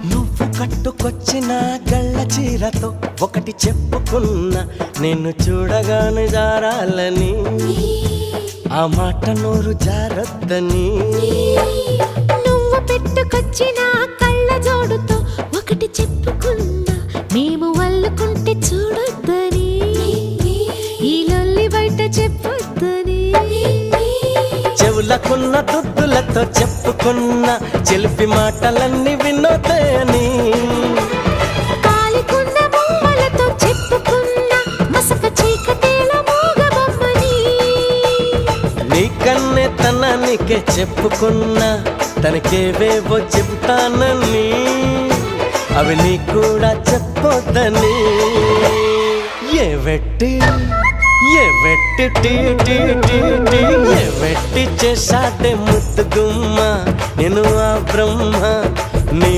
నువ్వు కట్టుకొచ్చిన గళ్ళ చీరతో ఒకటి చెప్పుకున్నా, నిన్ను చూడగానే జారాలని, ఆ మాట నోరు జారొద్దని. నువ్వు పెట్టుకొచ్చిన కళ్ళ జోడుతో ఒకటి చెప్పుకున్నా, మేము వల్లుకుంటే చూడొద్దని, ఈ లొల్లి బయట చెప్పొద్దని. చెవులకున్న దుద్దులతో చెప్పుకున్న చెలిపి మాటలన్నీ వినోదని, కాలికున్న బొమ్మలతో చెప్పుకున్న మసక చీకటేల మూగబొమ్మని. నీకన్నే తనానికే చెప్పుకున్నా, తనకేవేవో చెబుతానని, అవి నీ కూడా చెప్పొద్దని. ఏ వెట్టి చేశాడే ముద్దు గుమ్మ, నేను ఆ బ్రహ్మ నీ